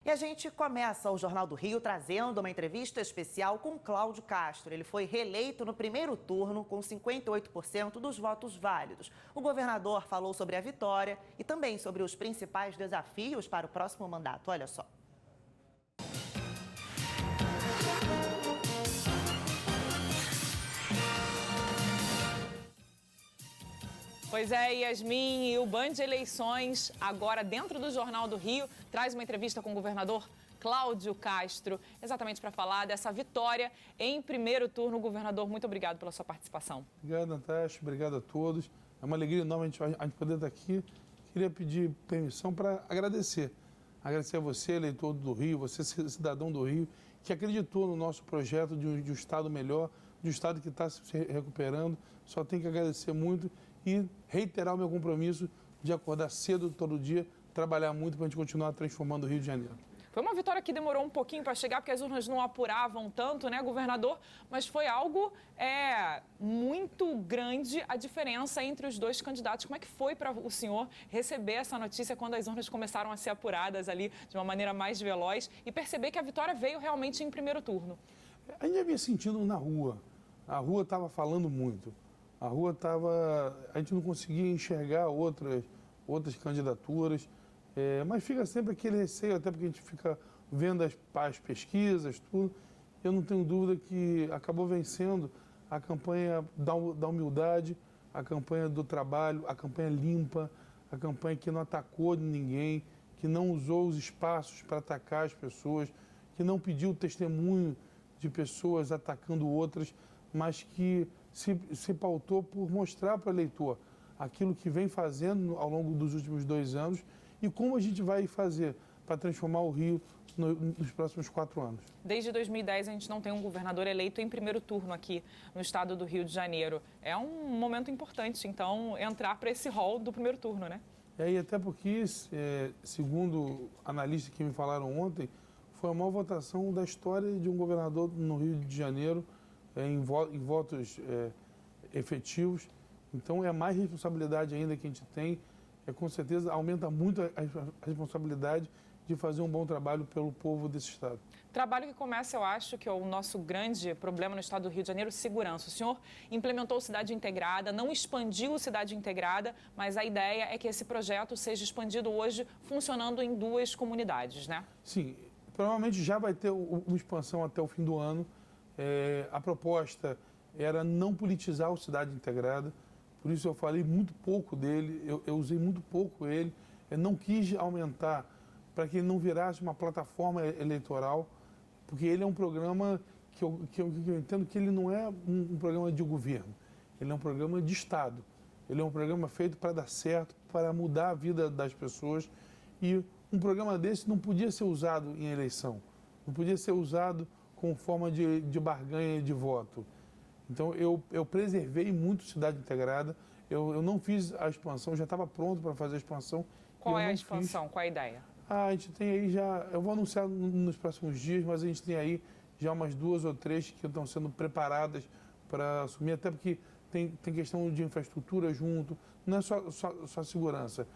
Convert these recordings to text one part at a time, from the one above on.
E a gente começa o Jornal do Rio trazendo uma entrevista especial com Cláudio Castro. Ele foi reeleito no primeiro turno com 58% dos votos válidos. O governador falou sobre a vitória e também sobre os principais desafios para o próximo mandato. Olha só. Pois é, Yasmin, e o Band de Eleições, agora dentro do Jornal do Rio, traz uma entrevista com o governador Cláudio Castro, exatamente para falar dessa vitória em primeiro turno. Governador, muito obrigado pela sua participação. Obrigado, Natasha, obrigado a todos. É uma alegria enorme a gente poder estar aqui. Queria pedir permissão para agradecer. Agradecer a você, eleitor do Rio, você, cidadão do Rio, que acreditou no nosso projeto de um Estado melhor, de um Estado que está se recuperando. Só tenho que agradecer muito e reiterar o meu compromisso de acordar cedo todo dia, trabalhar muito para a gente continuar transformando o Rio de Janeiro. Foi uma vitória que demorou um pouquinho para chegar, porque as urnas não apuravam tanto, né, governador? Mas foi algo muito grande a diferença entre os dois candidatos. Como é que foi para o senhor receber essa notícia quando as urnas começaram a ser apuradas ali de uma maneira mais veloz e perceber que a vitória veio realmente em primeiro turno? A gente já vinha sentindo na rua. A rua estava falando muito. A rua estava... A gente não conseguia enxergar outras candidaturas, mas fica sempre aquele receio, até porque a gente fica vendo as pesquisas, tudo. Eu não tenho dúvida que acabou vencendo a campanha da humildade, a campanha do trabalho, a campanha limpa, a campanha que não atacou ninguém, que não usou os espaços para atacar as pessoas, que não pediu testemunho de pessoas atacando outras, mas que se pautou por mostrar para o eleitor aquilo que vem fazendo ao longo dos últimos 2 anos e como a gente vai fazer para transformar o Rio nos próximos 4 anos. Desde 2010 a gente não tem um governador eleito em primeiro turno aqui no estado do Rio de Janeiro. É um momento importante, então, entrar para esse hall do primeiro turno, né? E até porque, segundo analistas que me falaram ontem, foi a maior votação da história de um governador no Rio de Janeiro, em votos efetivos. Então é mais responsabilidade ainda que a gente tem, com certeza aumenta muito a responsabilidade de fazer um bom trabalho pelo povo desse estado. Trabalho que começa, eu acho, que é o nosso grande problema no estado do Rio de Janeiro, segurança. O senhor implementou Cidade Integrada, não expandiu Cidade Integrada, mas a ideia é que esse projeto seja expandido hoje, funcionando em 2 comunidades, né? Sim, provavelmente já vai ter uma expansão até o fim do ano. A proposta era não politizar o Cidade Integrada, por isso eu falei muito pouco dele, eu usei muito pouco ele, eu não quis aumentar para que ele não virasse uma plataforma eleitoral, porque ele é um programa que eu entendo que ele não é um programa de governo, ele é um programa de Estado, ele é um programa feito para dar certo, para mudar a vida das pessoas, e um programa desse não podia ser usado em eleição, não podia ser usado com forma de barganha de voto. Então, eu preservei muito Cidade Integrada, eu não fiz a expansão, já estava pronto para fazer a expansão. Qual é a expansão? Qual é a ideia? A gente tem aí já, eu vou anunciar nos próximos dias, mas a gente tem aí já umas 2 ou 3 que estão sendo preparadas para assumir, até porque tem questão de infraestrutura junto, não é só segurança,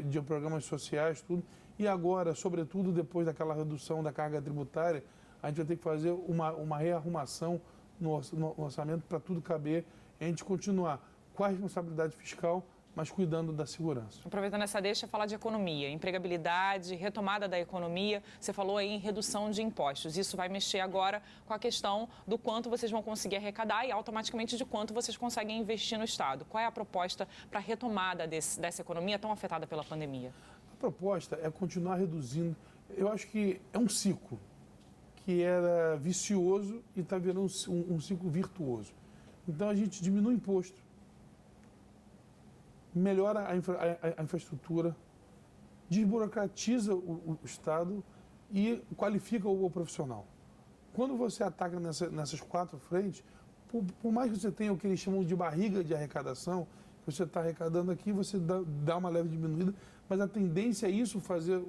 de programas sociais, tudo. E agora, sobretudo depois daquela redução da carga tributária, a gente vai ter que fazer uma rearrumação no orçamento para tudo caber e a gente continuar com a responsabilidade fiscal, mas cuidando da segurança. Aproveitando essa deixa, falar de economia, empregabilidade, retomada da economia. Você falou aí em redução de impostos. Isso vai mexer agora com a questão do quanto vocês vão conseguir arrecadar e automaticamente de quanto vocês conseguem investir no Estado. Qual é a proposta para a retomada dessa economia tão afetada pela pandemia? A proposta é continuar reduzindo. Eu acho que é um ciclo que era vicioso e está virando um ciclo virtuoso. Então a gente diminui o imposto, melhora a infraestrutura, desburocratiza o Estado e qualifica o profissional. Quando você ataca nessas 4 frentes, por mais que você tenha o que eles chamam de barriga de arrecadação, você está arrecadando aqui, você dá uma leve diminuída, mas a tendência é isso fazer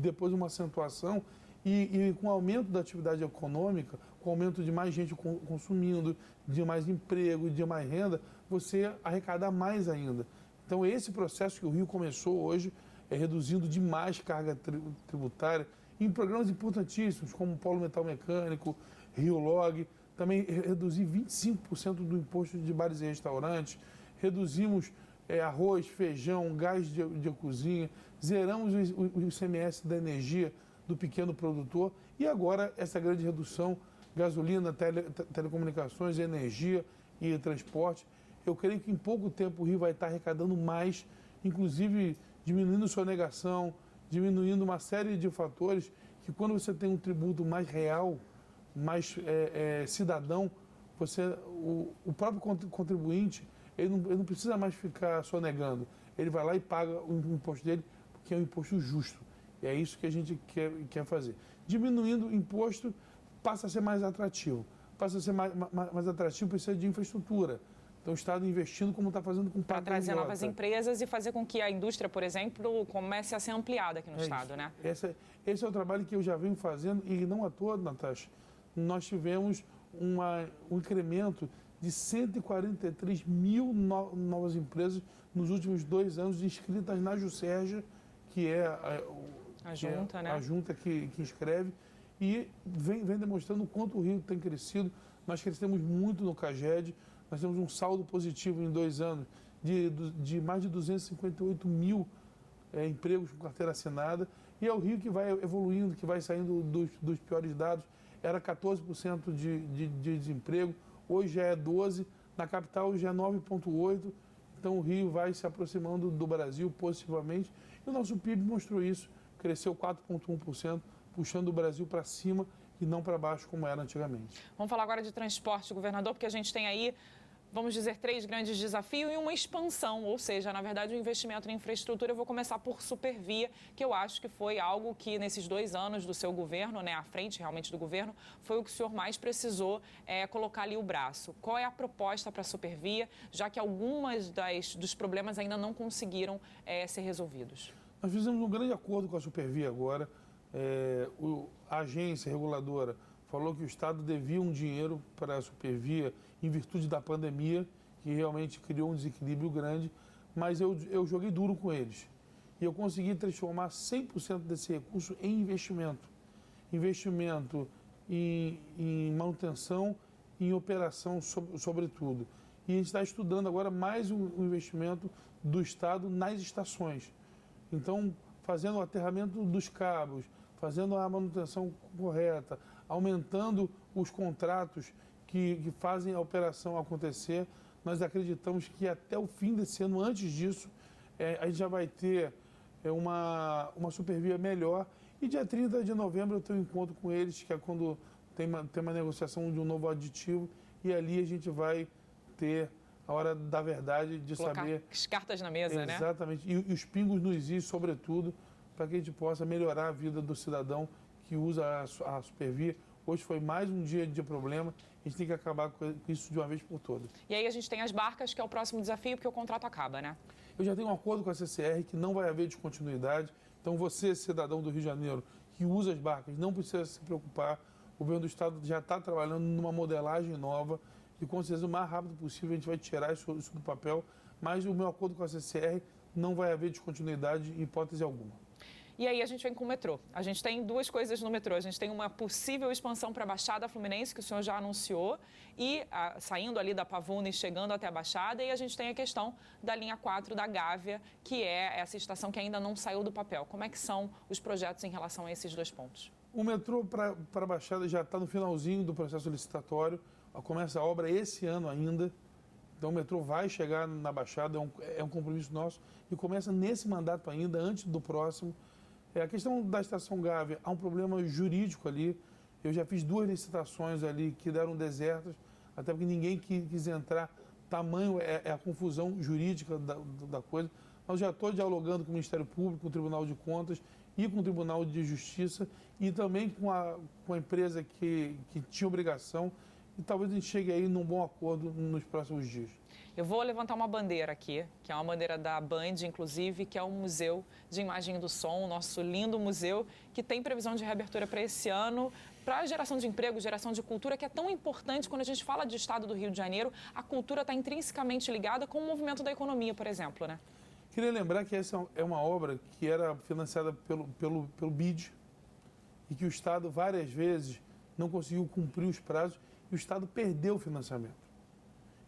depois uma acentuação e com o aumento da atividade econômica, com o aumento de mais gente consumindo, de mais emprego, de mais renda, você arrecadar mais ainda. Então esse processo que o Rio começou hoje reduzindo demais carga tributária em programas importantíssimos, como o Polo Metal Mecânico, Rio Log, também reduzir 25% do imposto de bares e restaurantes, reduzimos arroz, feijão, gás de cozinha, zeramos o ICMS da energia do pequeno produtor e agora essa grande redução, gasolina, telecomunicações, energia e transporte. Eu creio que em pouco tempo o Rio vai estar arrecadando mais, inclusive diminuindo sonegação, diminuindo uma série de fatores que quando você tem um tributo mais real, mais cidadão, o próprio contribuinte, ele não precisa mais ficar sonegando. Ele vai lá e paga o imposto dele, porque é um imposto justo. E é isso que a gente quer fazer. Diminuindo o imposto, passa a ser mais atrativo. Passa a ser mais atrativo, precisa de infraestrutura. Então, o Estado investindo como está fazendo com o para trazer novas empresas e fazer com que a indústria, por exemplo, comece a ser ampliada aqui no Estado, isso, né? Esse é o trabalho que eu já venho fazendo e não à toa, Natasha. Nós tivemos um incremento de 143 mil novas empresas nos últimos 2 anos inscritas na Juscerja, que é a junta que inscreve, e vem demonstrando o quanto o Rio tem crescido. Nós crescemos muito no CAGED, nós temos um saldo positivo em 2 anos de mais de 258 mil empregos com carteira assinada, e é o Rio que vai evoluindo, que vai saindo dos piores dados. Era 14% de desemprego, hoje já é 12%, na capital já é 9,8%, então o Rio vai se aproximando do Brasil positivamente, e o nosso PIB mostrou isso, cresceu 4,1%, puxando o Brasil para cima e não para baixo como era antigamente. Vamos falar agora de transporte, governador, porque a gente tem aí, vamos dizer, 3 grandes desafios e uma expansão, ou seja, na verdade, o investimento em infraestrutura. Eu vou começar por Supervia, que eu acho que foi algo que nesses 2 anos do seu governo, né, à frente realmente do governo, foi o que o senhor mais precisou colocar ali o braço. Qual é a proposta para a Supervia, já que algumas dos problemas ainda não conseguiram ser resolvidos? Nós fizemos um grande acordo com a Supervia agora. A agência reguladora falou que o Estado devia um dinheiro para a Supervia em virtude da pandemia, que realmente criou um desequilíbrio grande, mas eu joguei duro com eles. E eu consegui transformar 100% desse recurso em investimento. Investimento em manutenção e em operação, sobretudo. E a gente está estudando agora mais um investimento do Estado nas estações. Então, fazendo o aterramento dos cabos, fazendo a manutenção correta, aumentando os contratos que fazem a operação acontecer. Nós acreditamos que até o fim desse ano, antes disso, a gente já vai ter uma Supervia melhor. E dia 30 de novembro eu tenho um encontro com eles, que é quando tem uma negociação de um novo aditivo, e ali a gente vai ter a hora da verdade de colocar saber... as cartas na mesa, né? Exatamente. E os pingos nos is, sobretudo, para que a gente possa melhorar a vida do cidadão que usa a Supervia. Hoje foi mais um dia de problema, a gente tem que acabar com isso de uma vez por todas. E aí a gente tem as barcas, que é o próximo desafio, porque o contrato acaba, né? Eu já tenho um acordo com a CCR que não vai haver descontinuidade, então você, cidadão do Rio de Janeiro, que usa as barcas, não precisa se preocupar. O governo do Estado já está trabalhando numa modelagem nova e com certeza o mais rápido possível a gente vai tirar isso do papel, mas o meu acordo com a CCR não vai haver descontinuidade em hipótese alguma. E aí a gente vem com o metrô. A gente tem 2 coisas no metrô. A gente tem uma possível expansão para a Baixada Fluminense, que o senhor já anunciou, e saindo ali da Pavuna e chegando até a Baixada. E a gente tem a questão da linha 4 da Gávea, que é essa estação que ainda não saiu do papel. Como é que são os projetos em relação a esses 2 pontos? O metrô para a Baixada já está no finalzinho do processo licitatório. Começa a obra esse ano ainda. Então o metrô vai chegar na Baixada, é um compromisso nosso. E começa nesse mandato ainda, antes do próximo. A questão da estação Gávea, há um problema jurídico ali. Eu já fiz 2 licitações ali que deram desertas, até porque ninguém quis entrar. Tamanho é a confusão jurídica da coisa. Mas já estou dialogando com o Ministério Público, com o Tribunal de Contas e com o Tribunal de Justiça e também com a empresa que tinha obrigação. E talvez a gente chegue aí num bom acordo nos próximos dias. Eu vou levantar uma bandeira aqui, que é uma bandeira da Band, inclusive, que é o Museu de Imagem do Som, nosso lindo museu, que tem previsão de reabertura para esse ano, para a geração de emprego, geração de cultura, que é tão importante quando a gente fala de estado do Rio de Janeiro. A cultura está intrinsecamente ligada com o movimento da economia, por exemplo, né? Queria lembrar que essa é uma obra que era financiada pelo BID e que o Estado várias vezes não conseguiu cumprir os prazos e o Estado perdeu o financiamento.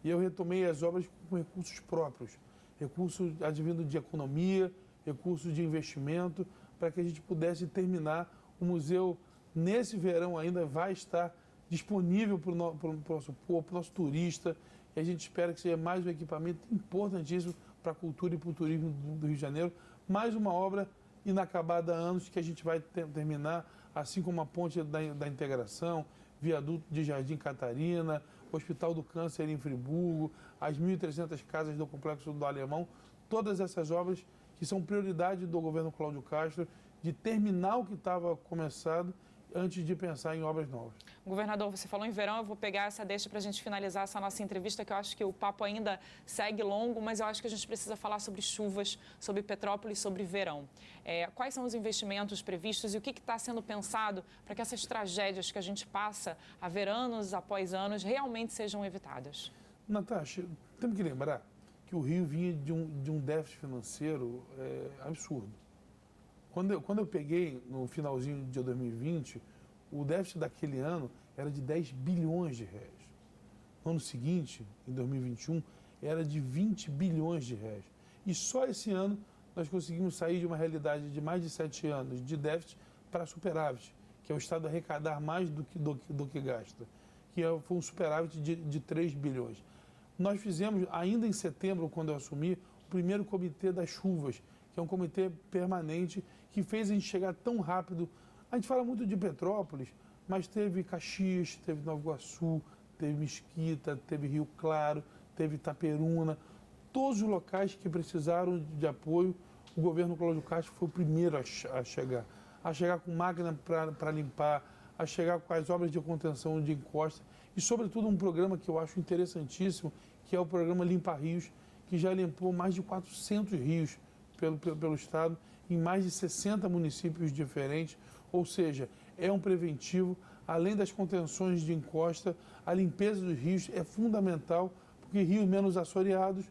E eu retomei as obras com recursos próprios, recursos advindos de economia, recursos de investimento, para que a gente pudesse terminar. O museu, nesse verão ainda, vai estar disponível para o nosso povo, para o nosso turista, e a gente espera que seja mais um equipamento importantíssimo para a cultura e para o turismo do Rio de Janeiro. Mais uma obra inacabada há anos que a gente vai terminar, assim como a Ponte da Integração, Viaduto de Jardim Catarina, Hospital do Câncer em Friburgo, as 1.300 casas do Complexo do Alemão, todas essas obras que são prioridade do governo Cláudio Castro, de terminar o que estava começado antes de pensar em obras novas. Governador, você falou em verão, eu vou pegar essa deixa para a gente finalizar essa nossa entrevista, que eu acho que o papo ainda segue longo, mas eu acho que a gente precisa falar sobre chuvas, sobre Petrópolis, sobre verão. Quais são os investimentos previstos e o que está sendo pensado para que essas tragédias que a gente passa a ver anos após anos realmente sejam evitadas? Natasha, temos que lembrar que o Rio vinha de um déficit financeiro absurdo. Quando eu peguei no finalzinho de 2020, o déficit daquele ano era de 10 bilhões de reais. No ano seguinte, em 2021, era de 20 bilhões de reais. E só esse ano nós conseguimos sair de uma realidade de mais de 7 anos de déficit para superávit, que é o Estado arrecadar mais do que gasta, que foi um superávit de 3 bilhões. Nós fizemos, ainda em setembro, quando eu assumi, o primeiro comitê das chuvas, que é um comitê permanente que fez a gente chegar tão rápido. A gente fala muito de Petrópolis, mas teve Caxias, teve Nova Iguaçu, teve Mesquita, teve Rio Claro, teve Itaperuna. Todos os locais que precisaram de apoio, o governo Cláudio Castro foi o primeiro a chegar com máquina para limpar, a chegar com as obras de contenção de encosta e, sobretudo, um programa que eu acho interessantíssimo, que é o programa Limpa Rios, que já limpou mais de 400 rios pelo Estado, em mais de 60 municípios diferentes, ou seja, é um preventivo. Além das contenções de encosta, a limpeza dos rios é fundamental, porque rios menos assoreados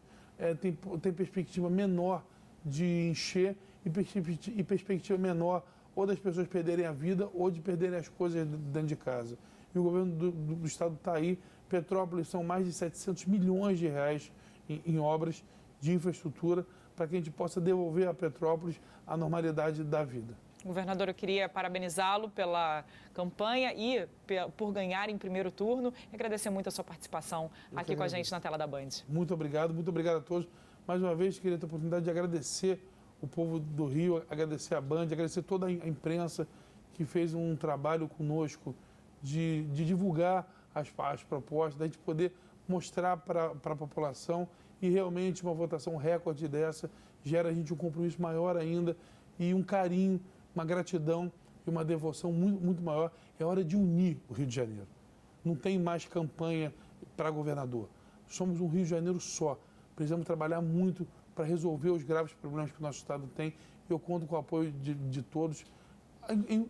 tem perspectiva menor de encher e perspectiva menor ou das pessoas perderem a vida ou de perderem as coisas dentro de casa. E o governo do Estado está aí. Petrópolis são mais de 700 milhões de reais em obras de infraestrutura para que a gente possa devolver a Petrópolis a normalidade da vida. Governador, eu queria parabenizá-lo pela campanha e por ganhar em primeiro turno e agradecer muito a sua participação aqui com a gente na tela da Band. Muito obrigado a todos. Mais uma vez, queria ter a oportunidade de agradecer o povo do Rio, agradecer a Band, agradecer toda a imprensa que fez um trabalho conosco de divulgar as propostas, da gente poder mostrar para a população. E realmente uma votação recorde dessa gera a gente um compromisso maior ainda e um carinho, uma gratidão e uma devoção muito, muito maior. É hora de unir o Rio de Janeiro. Não tem mais campanha para governador. Somos um Rio de Janeiro só. Precisamos trabalhar muito para resolver os graves problemas que o nosso Estado tem. Eu conto com o apoio de todos,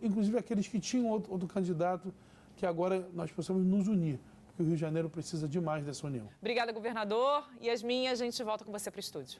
inclusive aqueles que tinham outro candidato, que agora nós possamos nos unir. O Rio de Janeiro precisa demais dessa união. Obrigada, governador. Yasmin, a gente volta com você para o estúdio.